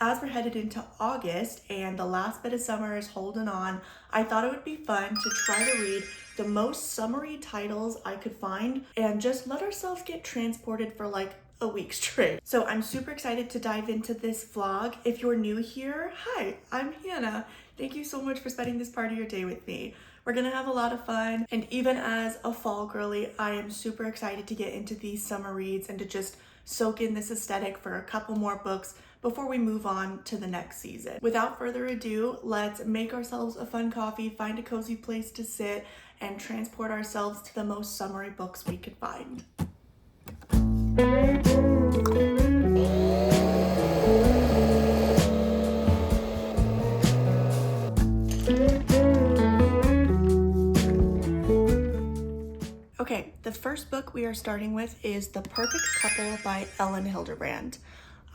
As we're headed into August and the last bit of summer is holding on, I thought it would be fun to try to read the most summery titles I could find and just let ourselves get transported for like a week straight. So I'm super excited to dive into this vlog. If you're new here, hi, I'm Hannah. Thank you so much for spending this part of your day with me. We're gonna have a lot of fun, and even as a fall girly, I am super excited to get into these summer reads and to just soak in this aesthetic for a couple more books before we move on to the next season. Without further ado, let's make ourselves a fun coffee, find a cozy place to sit, and transport ourselves to the most summery books we could find. Okay, the first book we are starting with is The Perfect Couple by Ellen Hilderbrand.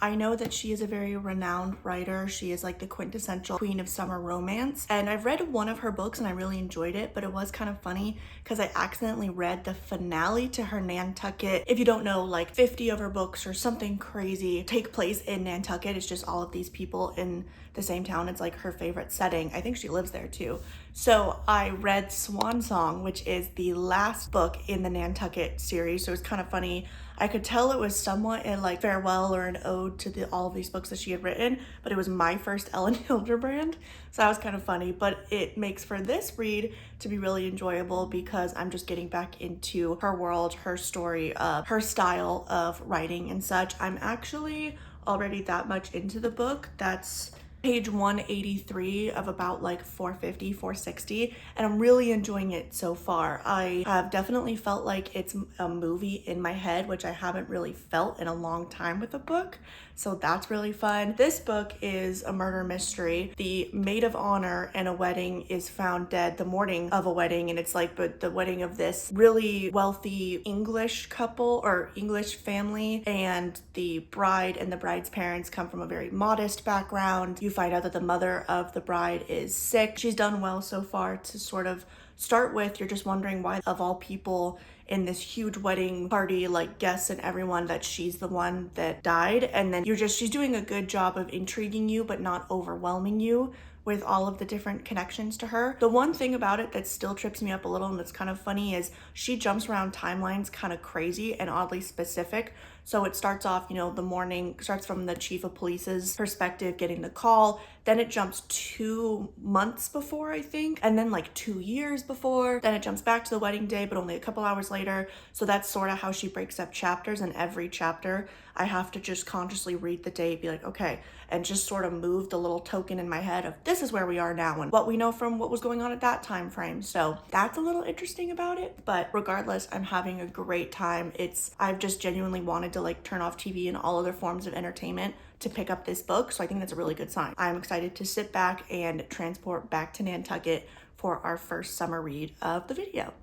I know that she is a very renowned writer. She is like the quintessential queen of summer romance. And I've read one of her books and I really enjoyed it, but it was kind of funny because I accidentally read the finale to her Nantucket. If you don't know, like 50 of her books or something crazy take place in Nantucket. It's just all of these people in the same town. It's like her favorite setting. I think she lives there too. So I read Swan Song, which is the last book in the Nantucket series. So it's kind of funny. I could tell it was somewhat a like farewell or an ode to all of these books that she had written, but it was my first Ellen Hilderbrand, so that was kind of funny. But it makes for this read to be really enjoyable because I'm just getting back into her world, her story, her style of writing and such. I'm actually already that much into the book. That's page 183 of about like 450, 460, and I'm really enjoying it so far. I have definitely felt like it's a movie in my head, which I haven't really felt in a long time with a book, so that's really fun. This book is a murder mystery. The maid of honor in a wedding is found dead the morning of a wedding, and it's like but the wedding of this really wealthy English couple or English family, and the bride and the bride's parents come from a very modest background. You find out that the mother of the bride is sick. She's done well so far to sort of start with. You're just wondering why, of all people in this huge wedding party, like guests and everyone, that she's the one that died. And then she's doing a good job of intriguing you, but not overwhelming you with all of the different connections to her. The one thing about it that still trips me up a little and that's kind of funny is she jumps around timelines kind of crazy and oddly specific. So it starts off, the morning starts from the chief of police's perspective getting the call. Then it jumps 2 months before, I think, and then like 2 years before. Then it jumps back to the wedding day, but only a couple hours later. So that's sort of how she breaks up chapters. And every chapter, I have to just consciously read the date, be like, okay, and just sort of move the little token in my head of this is where we are now and what we know from what was going on at that time frame. So that's a little interesting about it. But regardless, I'm having a great time. I've just genuinely wanted to like turn off TV and all other forms of entertainment to pick up this book. So I think that's a really good sign. I'm excited to sit back and transport back to Nantucket for our first summer read of the video.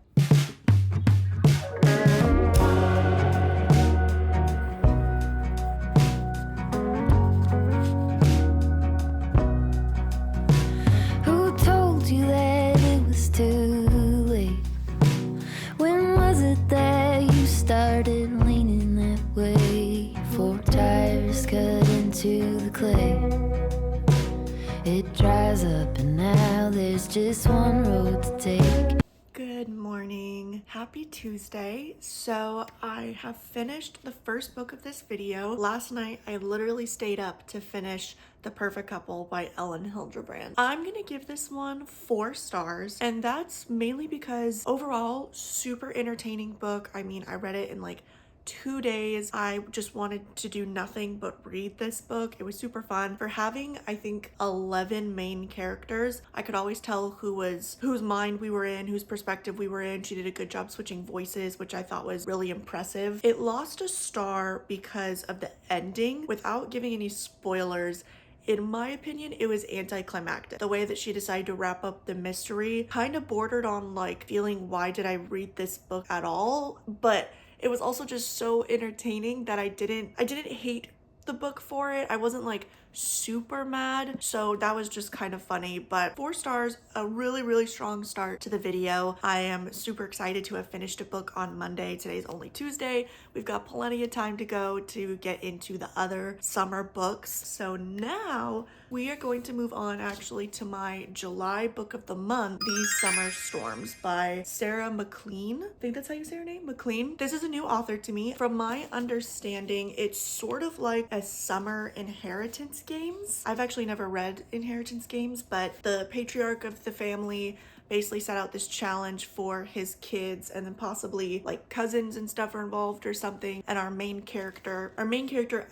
Who told you that it was too late? When was it that you started leaning that way? 4 tires cut into the clay. It dries up and now there's just one road to take. Good morning. Happy Tuesday. So I have finished the first book of this video. Last night, I literally stayed up to finish The Perfect Couple by Ellen Hilderbrand. I'm gonna give this one 4 stars, and that's mainly because overall, super entertaining book. I mean, I read it in like 2 days. I just wanted to do nothing but read this book. It was super fun. For having, I think, 11 main characters, I could always tell whose mind we were in, whose perspective we were in. She did a good job switching voices, which I thought was really impressive. It lost a star because of the ending. Without giving any spoilers, in my opinion, it was anticlimactic. The way that she decided to wrap up the mystery kind of bordered on like feeling, why did I read this book at all? But it was also just so entertaining that I didn't hate the book for it. I wasn't like super mad, so that was just kind of funny. But 4 stars, a really strong start to the video. I am super excited to have finished a book on Monday. Today's only Tuesday. We've got plenty of time to go to get into the other summer books. So now we are going to move on actually to my July book of the month, These Summer Storms by Sarah McLean. I think that's how you say her name, McLean. This is a new author to me. From my understanding, it's sort of like a summer inheritance games. I've actually never read inheritance games, but the patriarch of the family basically set out this challenge for his kids, and then possibly like cousins and stuff are involved or something. And our main character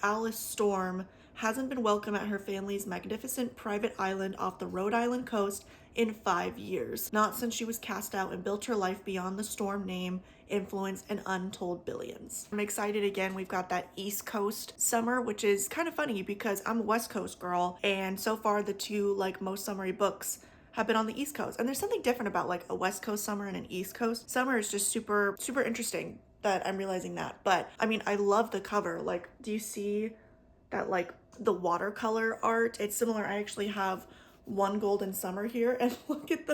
Alice Storm hasn't been welcome at her family's magnificent private island off the Rhode Island coast in 5 years, not since she was cast out and built her life beyond the Storm name, influence, and untold billions. I'm excited again. We've got that East Coast summer, which is kind of funny because I'm a West Coast girl, and so far the two like most summery books have been on the East Coast. And there's something different about like a West Coast summer and an East Coast summer. Is just super interesting that I'm realizing that. But I mean, I love the cover. Like, do you see that like the watercolor art? It's similar. I actually have One Golden Summer here, and look at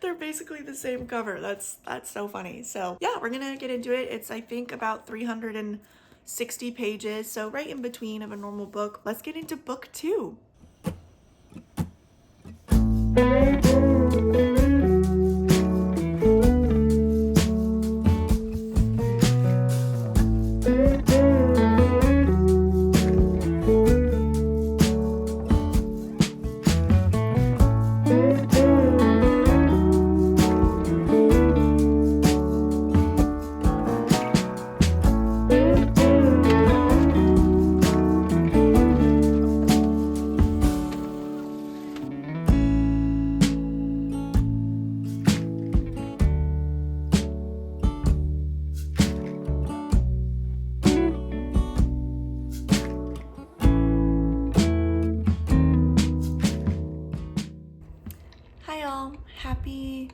they're basically the same cover. That's so funny. So yeah, we're gonna get into it. It's I think about 360 pages, so right in between of a normal book. Let's get into book 2. Happy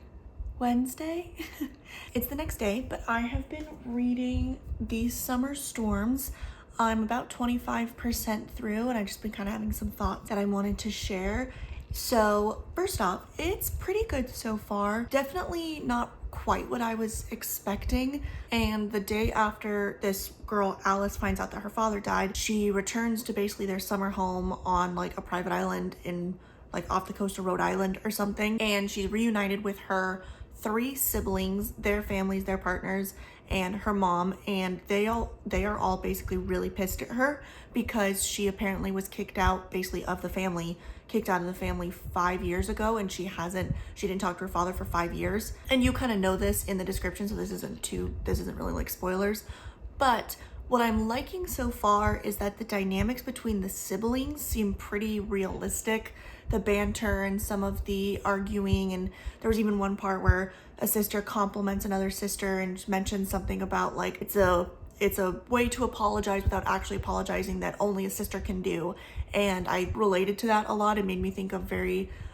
Wednesday. It's the next day, but I have been reading These Summer Storms. I'm about 25% through, and I've just been kind of having some thoughts that I wanted to share. So first off, it's pretty good so far. Definitely not quite what I was expecting. And the day after this girl Alice finds out that her father died, she returns to basically their summer home on like a private island in like off the coast of Rhode Island or something. And she's reunited with her 3 siblings, their families, their partners, and her mom. And they are all basically really pissed at her because she apparently was kicked out basically of the family, kicked out of the family 5 years ago, and she didn't talk to her father for 5 years. And you kind of know this in the description, so this isn't really like spoilers. But what I'm liking so far is that the dynamics between the siblings seem pretty realistic. The banter and some of the arguing, and there was even one part where a sister compliments another sister and mentions something about like it's a way to apologize without actually apologizing that only a sister can do. And I related to that a lot. It made me think of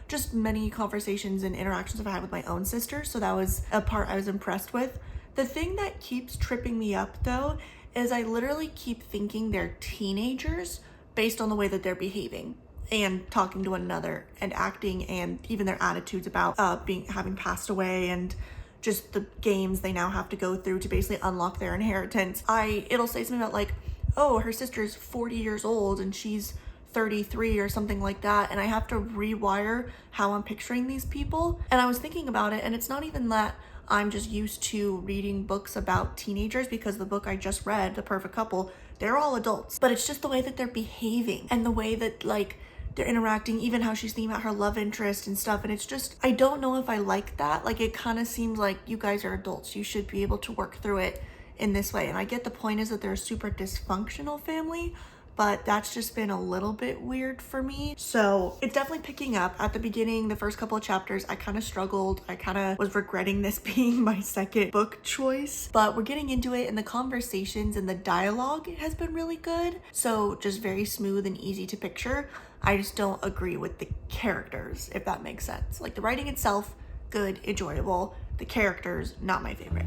just many conversations and interactions I've had with my own sister. So that was a part I was impressed with. The thing that keeps tripping me up though is I literally keep thinking they're teenagers based on the way that they're behaving and talking to one another and acting, and even their attitudes about having passed away, and just the games they now have to go through to basically unlock their inheritance. It'll say something about like, oh, her sister's 40 years old and she's 33 or something like that, and I have to rewire how I'm picturing these people. And I was thinking about it, and it's not even that I'm just used to reading books about teenagers, because the book I just read, The Perfect Couple, they're all adults, but it's just the way that they're behaving and the way that like they're interacting, even how she's thinking about her love interest and stuff. And it's just, I don't know if I like that. Like, it kind of seems like you guys are adults. You should be able to work through it in this way. And I get the point is that they're a super dysfunctional family, but that's just been a little bit weird for me. So it's definitely picking up. At the beginning, the first couple of chapters, I kind of struggled. I kind of was regretting this being my second book choice, but we're getting into it, and the conversations and the dialogue has been really good. So just very smooth and easy to picture. I just don't agree with the characters, if that makes sense. Like, the writing itself, good, enjoyable. The characters, not my favorite.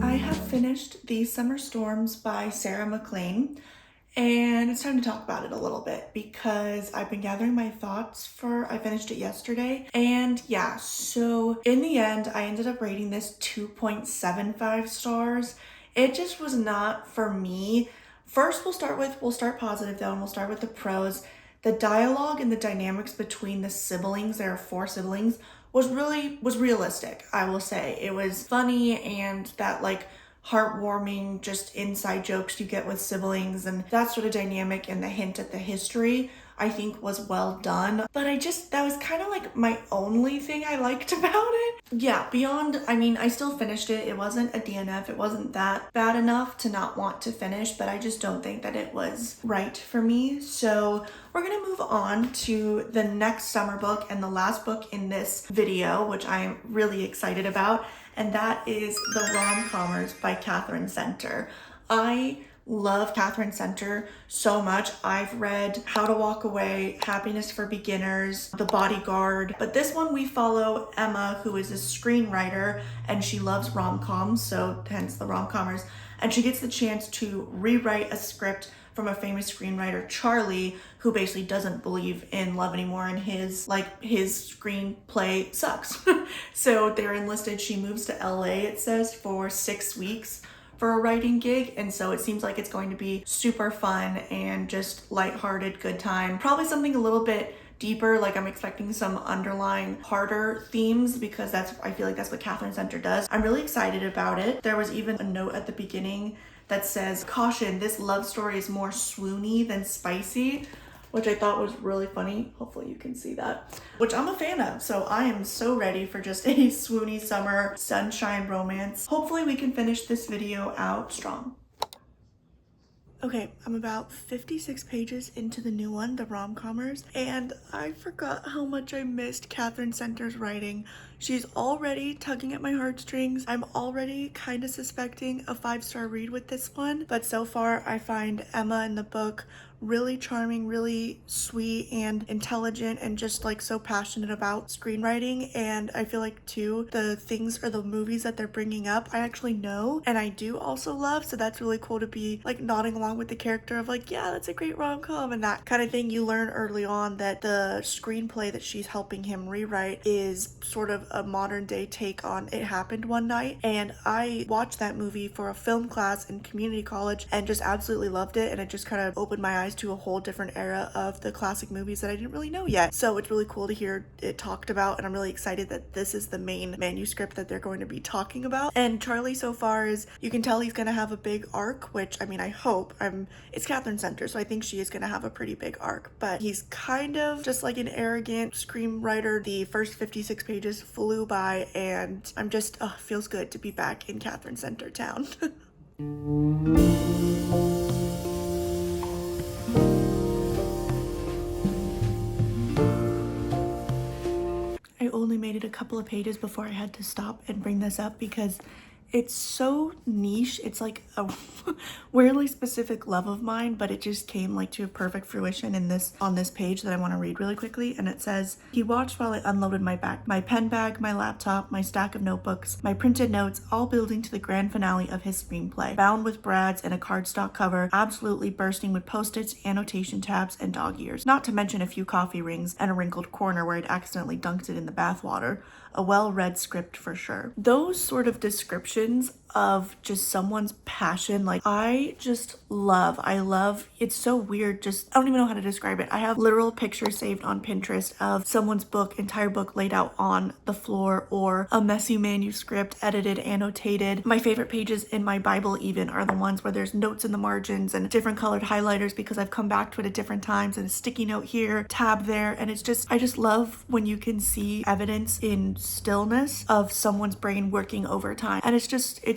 I have finished finished These Summer Storms by Sarah McLean, and it's time to talk about it a little bit because I've been gathering my thoughts I finished it yesterday. And yeah, so in the end, I ended up rating this 2.75 stars. It just was not for me. First, we'll start positive though, and we'll start with the pros. The dialogue and the dynamics between the siblings, there are 4 siblings, was realistic, I will say. It was funny, and that like heartwarming just inside jokes you get with siblings and that sort of dynamic, and the hint at the history I think was well done. But that was kind of like my only thing I liked about it. Yeah, beyond, I mean, I still finished it. It wasn't a DNF. It wasn't that bad enough to not want to finish, but I just don't think that it was right for me. So we're gonna move on to the next summer book and the last book in this video, which I'm really excited about, and that is The Rom-Commers by Catherine Center. I love Catherine Center so much. I've read How to Walk Away, Happiness for Beginners, The Bodyguard, but this one we follow Emma, who is a screenwriter, and she loves rom-coms, so hence The Rom-Commers, and she gets the chance to rewrite a script from a famous screenwriter, Charlie, who basically doesn't believe in love anymore, and his screenplay sucks. So they're enlisted. She moves to LA, it says, for 6 weeks for a writing gig, and so it seems like it's going to be super fun and just lighthearted, good time. Probably something a little bit deeper, like I'm expecting some underlying harder themes, because I feel like that's what Catherine Center does. I'm really excited about it. There was even a note at the beginning that says, "Caution, this love story is more swoony than spicy," which I thought was really funny. Hopefully you can see that, which I'm a fan of. So I am so ready for just a swoony summer sunshine romance. Hopefully we can finish this video out strong. Okay, I'm about 56 pages into the new one, The Rom-Commers, and I forgot how much I missed Catherine Center's writing. She's already tugging at my heartstrings. I'm already kind of suspecting a 5-star read with this one, but so far I find Emma in the book really charming, really sweet and intelligent, and just like so passionate about screenwriting. And I feel like too, the things or the movies that they're bringing up I actually know and I do also love, so that's really cool to be like nodding along with the character of like, yeah, that's a great rom-com and that kind of thing. You learn early on that the screenplay that she's helping him rewrite is sort of a modern day take on It Happened One Night, and I watched that movie for a film class in community college and just absolutely loved it, and it just kind of opened my eyes to a whole different era of the classic movies that I didn't really know yet. So it's really cool to hear it talked about, and I'm really excited that this is the main manuscript that they're going to be talking about. And Charlie so far you can tell he's gonna have a big arc, which I mean, I hope. It's Catherine Center, so I think she is gonna have a pretty big arc, but he's kind of just like an arrogant screenwriter. The first 56 pages flew by, and I'm just, feels good to be back in Catherine Center town. I only made it a couple of pages before I had to stop and bring this up because it's so niche. It's like a weirdly specific love of mine, but it just came like to a perfect fruition on this page that I want to read really quickly. And it says, "He watched while I unloaded my pen bag, my laptop, my stack of notebooks, my printed notes, all building to the grand finale of his screenplay, bound with brads and a cardstock cover, absolutely bursting with post-its, annotation tabs, and dog ears, not to mention a few coffee rings and a wrinkled corner where I'd accidentally dunked it in the bathwater. A well-read script for sure." Those sort of descriptions of just someone's passion, like I love, it's so weird, I don't even know how to describe it. I have literal pictures saved on Pinterest of someone's entire book laid out on the floor, or a messy manuscript, edited, annotated. My favorite pages in my Bible even are the ones where there's notes in the margins and different colored highlighters because I've come back to it at different times, and a sticky note here, tab there, and I just love when you can see evidence in stillness of someone's brain working overtime. And it's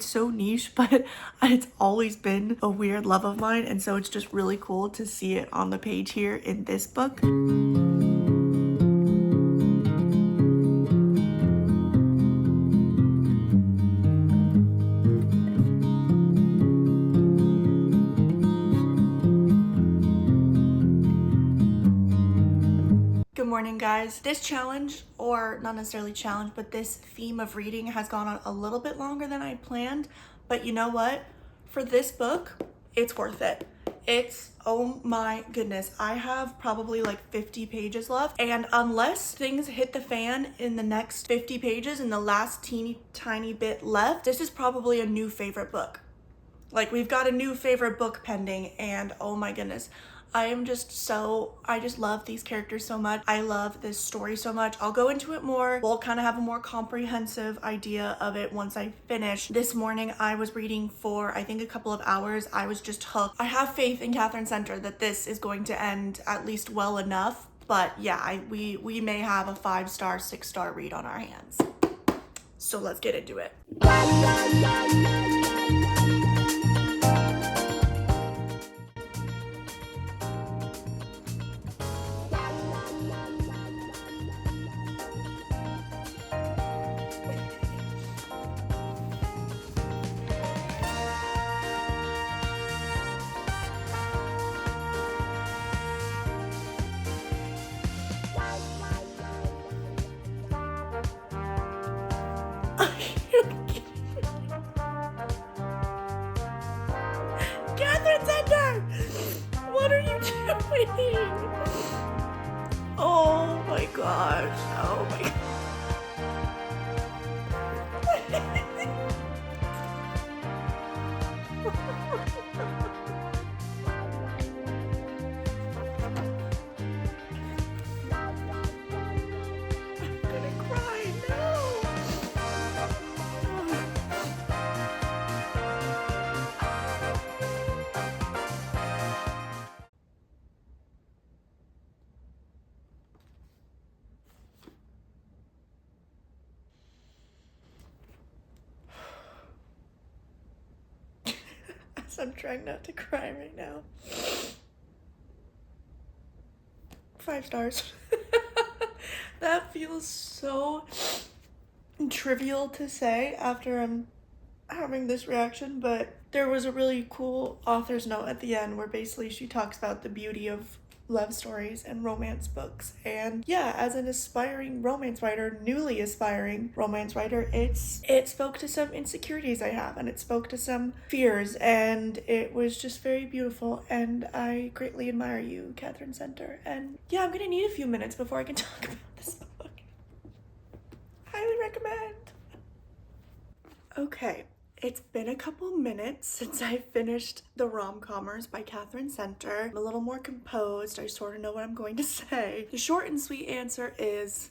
so niche, but it's always been a weird love of mine, and so it's just really cool to see it on the page here in this book. Good morning, guys. This challenge, or not necessarily challenge, but this theme of reading has gone on a little bit longer than I planned, But you know what? For this book, it's worth it. It's, oh my goodness, I have probably like 50 pages left, and unless things hit the fan in the next 50 pages and the last teeny tiny bit left, this is probably a new favorite book. Like, we've got a new favorite book pending, and oh my goodness, I just love these characters so much. I love this story so much. I'll go into it more. We'll kind of have a more comprehensive idea of it once I finish. This morning, I was reading for, I think, a couple of hours. I was just hooked. I have faith in Catherine Center that this is going to end at least well enough. But yeah, we may have a 5-star, 6-star read on our hands. So let's get into it. Catherine Center! What are you doing? Oh my gosh. Oh my god. I'm gonna cry. No. As I'm trying not to cry right now. 5 stars. That feels so trivial to say after I'm having this reaction, but there was a really cool author's note at the end where basically she talks about the beauty of love stories and romance books. And yeah, as an aspiring romance writer, newly aspiring romance writer, it spoke to some insecurities I have, and it spoke to some fears, and it was just very beautiful, and I greatly admire you, Catherine Center. And yeah, I'm gonna need a few minutes before I can talk about this book. Highly recommend. Okay, it's been a couple minutes since I finished The Rom-Commers by Catherine Center. I'm a little more composed. I sort of know what I'm going to say. The short and sweet answer is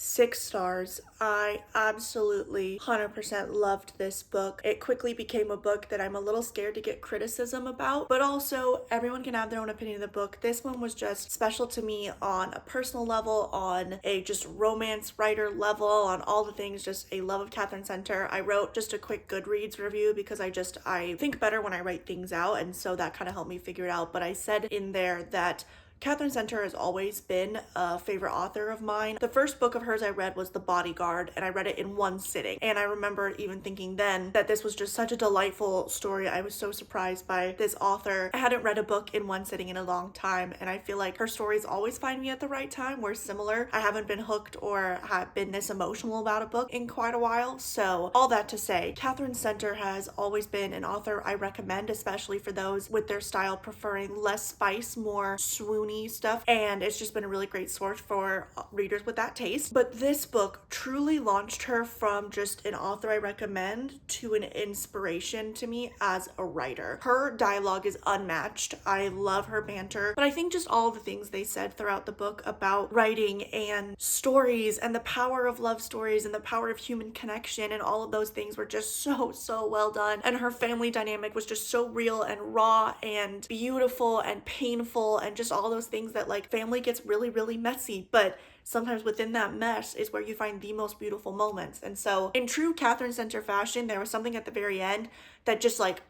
6 stars. I absolutely 100% loved this book. It quickly became a book that I'm a little scared to get criticism about, but also everyone can have their own opinion of the book. This one was just special to me on a personal level, on a just romance writer level, on all the things, just a love of Catherine Center. I wrote just a quick Goodreads review because I think better when I write things out, and so that kind of helped me figure it out. But I said in there that Catherine Center has always been a favorite author of mine. The first book of hers I read was The Bodyguard, and I read it in one sitting. And I remember even thinking then that this was just such a delightful story. I was so surprised by this author. I hadn't read a book in one sitting in a long time, and I feel like her stories always find me at the right time. We're similar. I haven't been hooked or have been this emotional about a book in quite a while. So all that to say, Catherine Center has always been an author I recommend, especially for those with their style preferring less spice, more swoony stuff, and it's just been a really great source for readers with that taste. But this book truly launched her from just an author I recommend to an inspiration to me as a writer. Her dialogue is unmatched. I love her banter, but I think just all the things they said throughout the book about writing and stories and the power of love stories and the power of human connection and all of those things were just so well done. And her family dynamic was just so real and raw and beautiful and painful, and just all those things that, like, family gets really messy, but sometimes within that mess is where you find the most beautiful moments. And so in true Catherine Center fashion, there was something at the very end that just like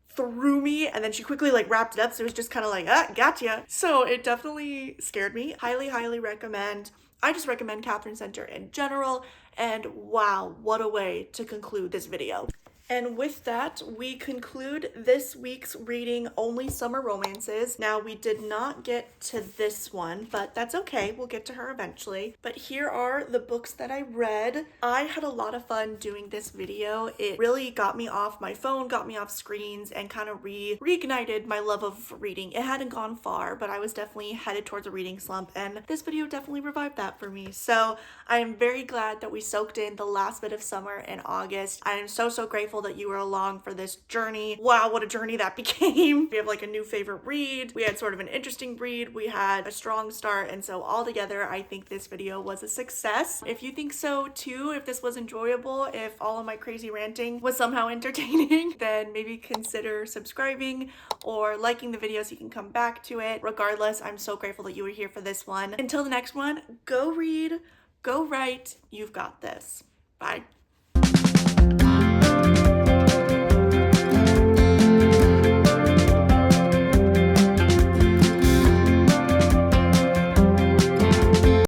threw me, and then she quickly like wrapped it up, so it was just kind of like, gotcha. So it definitely scared me. Highly recommend. I just recommend Catherine Center in general, and wow, what a way to conclude this video. And with that, we conclude this week's reading Only Summer Romances. Now, we did not get to this one, but that's okay. We'll get to her eventually. But here are the books that I read. I had a lot of fun doing this video. It really got me off my phone, got me off screens, and kind of reignited my love of reading. It hadn't gone far, but I was definitely headed towards a reading slump, and this video definitely revived that for me. So I am very glad that we soaked in the last bit of summer in August. I am so grateful that you were along for this journey. Wow, what a journey that became. We have like a new favorite read. We had sort of an interesting read. We had a strong start. And so all together, I think this video was a success. If you think so too, if this was enjoyable, if all of my crazy ranting was somehow entertaining, then maybe consider subscribing or liking the video so you can come back to it. Regardless, I'm so grateful that you were here for this one. Until the next one, go read, go write. You've got this. Bye.